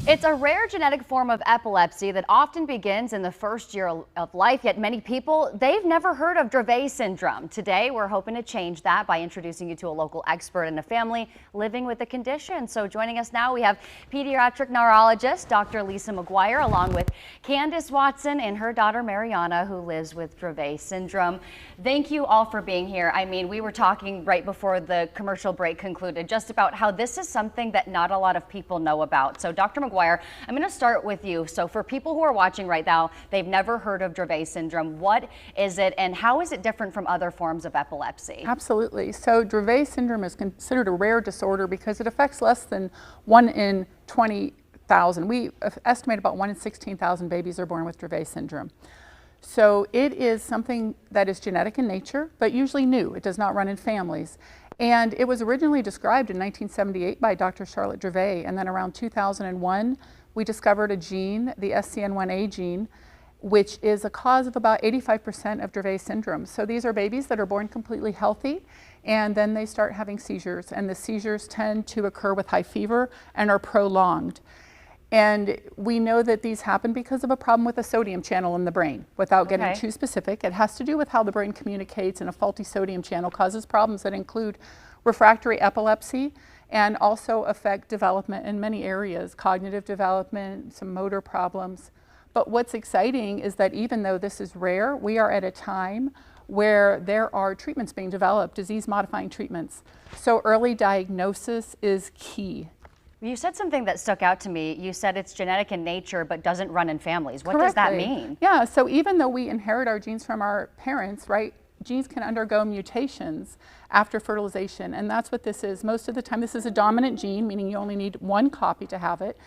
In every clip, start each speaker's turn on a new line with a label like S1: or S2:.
S1: It's a rare genetic form of epilepsy that often begins in the first year of life, yet many people, they've never heard of Dravet syndrome. Today, we're hoping to change that by introducing you to a local expert in a family living with the condition. So joining us now, we have pediatric neurologist Dr. Lisa McGuire, along with Candace Watson and her daughter Mariana, who lives with Dravet syndrome. Thank you all for being here. I mean, we were talking right before the commercial break concluded just about how this is something that not a lot of people know about. So Dr. McGuire, I'm going to start with you. So for people who are watching right now, they've never heard of Dravet syndrome. What is it and how is it different from other forms of epilepsy?
S2: Absolutely. So Dravet syndrome is considered a rare disorder because it affects less than 1 in 20,000. We estimate about 1 in 16,000 babies are born with Dravet syndrome. So it is something that is genetic in nature, but usually new. It does not run in families. And it was originally described in 1978 by Dr. Charlotte Dravet, and then around 2001, we discovered a gene, the SCN1A gene, which is a cause of about 85% of Dravet syndrome. So these are babies that are born completely healthy, and then they start having seizures, and the seizures tend to occur with high fever and are prolonged. And we know that these happen because of a problem with a sodium channel in the brain. Without getting too specific, it has to do with how the brain communicates, and a faulty sodium channel causes problems that include refractory epilepsy and also affect development in many areas, cognitive development, some motor problems. But what's exciting is that even though this is rare, we are at a time where there are treatments being developed, disease-modifying treatments. So early diagnosis is key.
S1: You said something that stuck out to me. You said it's genetic in nature but doesn't run in families. What
S2: Correctly.
S1: does that mean?
S2: Yeah, so even though we inherit our genes from our parents, right, genes can undergo mutations after fertilization, and that's what this is. Most of the time this is a dominant gene, meaning you only need one copy to have it,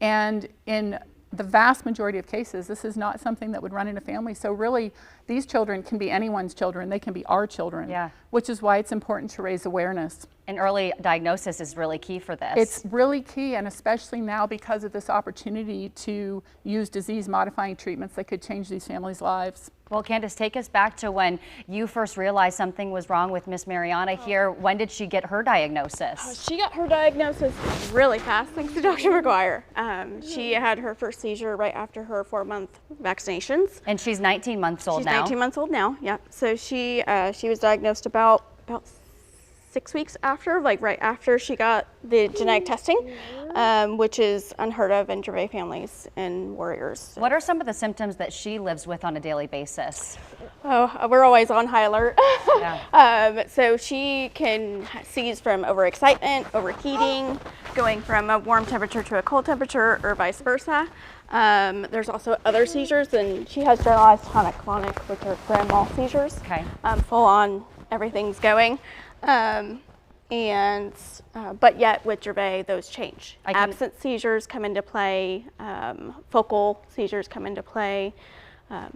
S2: and in the vast majority of cases, this is not something that would run in a family. So really, these children can be anyone's children. They can be our children, which is why it's important to raise awareness.
S1: And early diagnosis is really key for this.
S2: It's really key, and especially now because of this opportunity to use disease-modifying treatments that could change these families' lives.
S1: Well, Candace, take us back to when you first realized something was wrong with Miss Mariana here. When did she get her diagnosis?
S3: She got her diagnosis really fast, thanks to Dr. McGuire. She had her first seizure right after her 4-month vaccinations.
S1: And she's 19 months old now.
S3: She's 19 months old now, yeah. So she was diagnosed about 6 weeks after, like right after she got the genetic testing, which is unheard of in Dravet families and warriors.
S1: What are some of the symptoms that she lives with on a daily basis?
S3: Oh, we're always on high alert. So she can seize from overexcitement, overheating, going from a warm temperature to a cold temperature, or vice versa. There's also other seizures, and she has generalized tonic-clonic, which are grand mal seizures. Full on, everything's going. But yet with Dravet, those change. Absent seizures come into play, focal seizures come into play.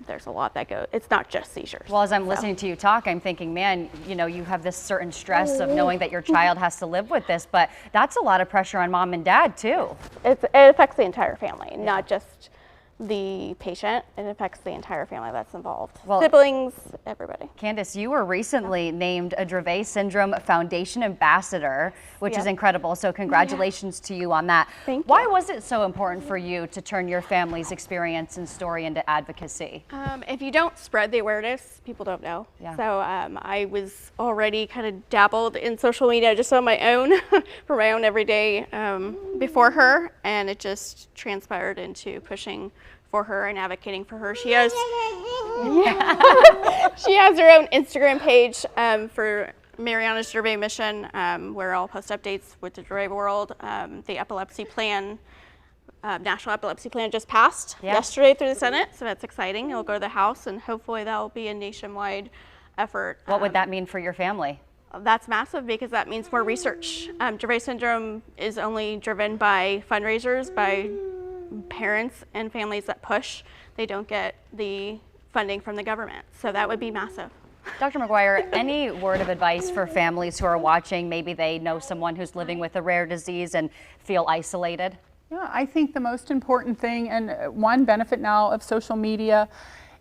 S3: There's a lot that goes, it's not just seizures.
S1: Well, as I'm listening to you talk, I'm thinking, man, you know, you have this certain stress of knowing that your child has to live with this, but that's a lot of pressure on mom and dad too.
S3: It affects the entire family, not just the patient. It affects the entire family that's involved. Well, siblings, everybody.
S1: Candace, you were recently named a Dravet Syndrome Foundation Ambassador, which is incredible. So congratulations to you on that.
S3: Thank you.
S1: Why was it so important for you to turn your family's experience and story into advocacy?
S3: If you don't spread the awareness, people don't know. So I was already kind of dabbled in social media just on my own for my own everyday before her, and it just transpired into pushing for her and advocating for her. She has she has her own Instagram page for Mariana's Dravet Mission, where I'll post updates with the Dravet world. The epilepsy plan, National Epilepsy Plan just passed yesterday through the Senate, so that's exciting. It'll go to the House, and hopefully that will be a nationwide effort.
S1: What would that mean for your family?
S3: That's massive, because that means more research. Dravet syndrome is only driven by fundraisers, by parents and families that push. They don't get the funding from the government, so that would be massive.
S1: Dr. McGuire, any word of advice for families who are watching? Maybe they know someone who's living with a rare disease and feel isolated.
S2: Yeah, I think the most important thing, and one benefit now of social media,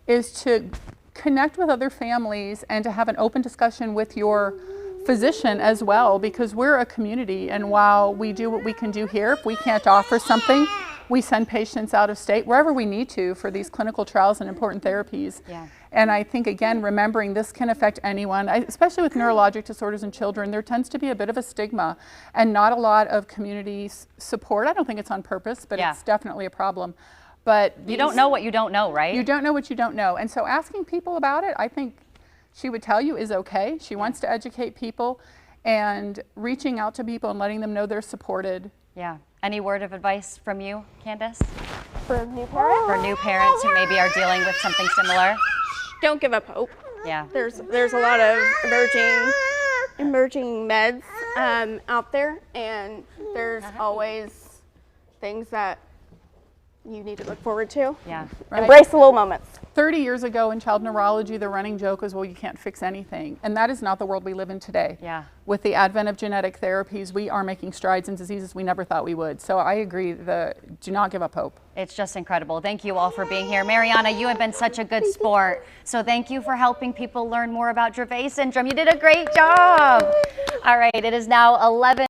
S2: is to connect with other families and to have an open discussion with your physician as well, because we're a community, and while we do what we can do here, if we can't offer something, We send patients out of state wherever we need to for these clinical trials and important therapies.
S1: Yeah.
S2: And I think, again, remembering this can affect anyone, especially with neurologic disorders in children. There tends to be a bit of a stigma and not a lot of community support. I don't think it's on purpose, but
S1: Yeah.
S2: it's definitely a problem. But
S1: You don't know what you don't know, right?
S2: You don't know what you don't know. And so asking people about it, I think she would tell you, is okay. She wants to educate people, and reaching out to people and letting them know they're supported.
S1: Yeah. Any word of advice from you, Candace?
S3: For new parents,
S1: For new parents who maybe are dealing with something similar?
S3: don't give up hope.
S1: Yeah.
S3: There's a lot of emerging meds out there, and there's always things that you need to look forward to.
S1: Yeah.
S2: Right.
S3: Embrace the little moments.
S2: 30 years ago in child neurology, the running joke was, well, you can't fix anything. And that is not the world we live in today.
S1: Yeah.
S2: With the advent of genetic therapies, we are making strides in diseases we never thought we would. So I agree, do not give up hope.
S1: It's just incredible. Thank you all for being here. Mariana, you have been such a good sport. So thank you for helping people learn more about Dravet syndrome. You did a great job. All right, it is now 11.